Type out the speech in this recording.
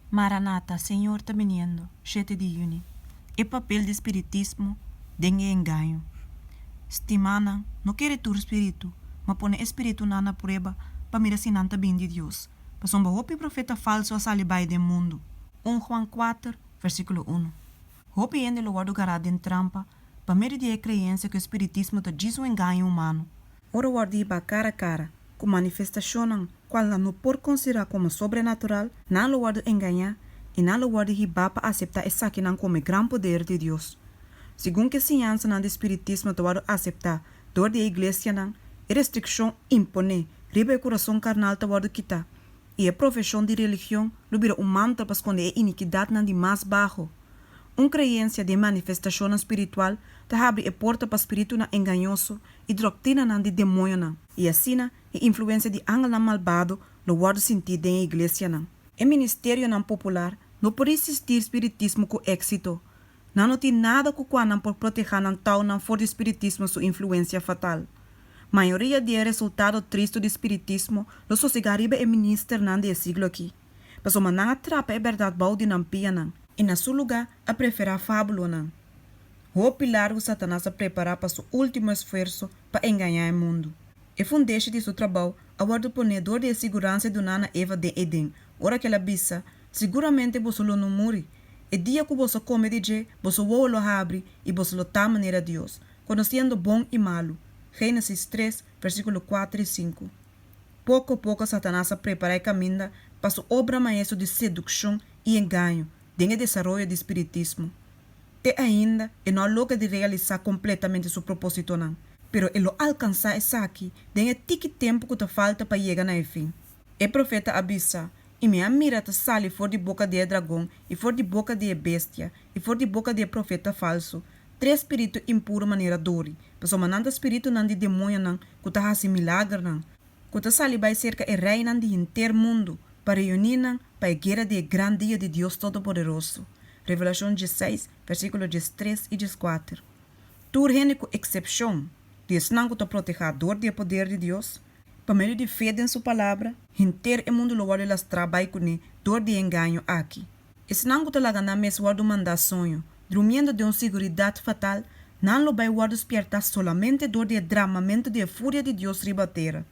Maranata, Senhor está viniendo, 7 de junho. É papel de espiritismo, dengue engaño. Estimana, não quer tu espírito, mas põe espírito na prueba para mirar se não está bem de Deus. Para sombra hope profeta falso a salibai do mundo. 1 Juan 4, versículo 1. Hope ainda lugar do garado em trampa, para meio de crença que o espiritismo está diz um engano humano. Ora guardi ba cara a cara, com manifestação qual não por considerar como sobrenatural, não lugar de enganar e não lugar de ribar para aceitar essa que não como grande poder de Deus. Segundo que a ciência do espiritismo está aceitar dor da igreja não, a restrição impone, riba o coração carnal está quitar. E a profissão de religião lubira manto para esconder a iniquidade de mais baixo. Crença de manifestação espiritual te abre a porta para espírito enganoso e doutrina de demônio. E assim, a influência de ángel malvado no guarda sentido da igreja. O ministério popular não pode existir espiritismo com êxito. Não tem nada com qual por proteger tal não for de espiritismo sua influência fatal. Maioria de resultado triste do espiritismo lo sossegariba é ministro do siglo aqui. Mas o não atrapa a verdade balde não pia e na seu lugar a preferar fábula não. O pilar o Satanás a preparar para seu último esforço para enganar o mundo. E fundeixe de seu trabalho a guarda ponedor de segurança do nana Eva de Eden. Ora que ela bisa, seguramente você não morre. E dia que você come de je, você o lo abre e você lo tá maneira Deus, conhecendo bom e malo. Gênesis 3, versículo 4 e 5. Pouco a pouco Satanás a prepara o caminho para sua obra maestra de sedução e engano, de desenvolvimento do espiritismo. Te ainda, e não logra de realizar completamente seu propósito não, pero ele alcançar essa aqui, de tique tempo que te falta para chegar ao fim. O profeta avisa, e minha mira te sale for de boca de dragão, e for de boca de bestia, e for de boca de profeta falso, 3 espíritos impuros maneira dori, mas o mananda espírito não de demônio não, que te hace milagre não, que te sale vai cerca e reina de inteiro mundo, para reunir não, para a guerra de grande dia de Deus Todo-Poderoso. Revelação 16, versículo 13 e 14. Tu única exceção, Deus não te proteger do poder de Deus, para meio de fé em sua palavra, inteiro o mundo logo elas trabalham com ele, dor de engano aqui. E se não te laga na mesa guarda mandar sonho, dormindo de uma seguridade fatal, não lo vai guarda despertar solamente dor de derramamento de fúria de Deus riba terra.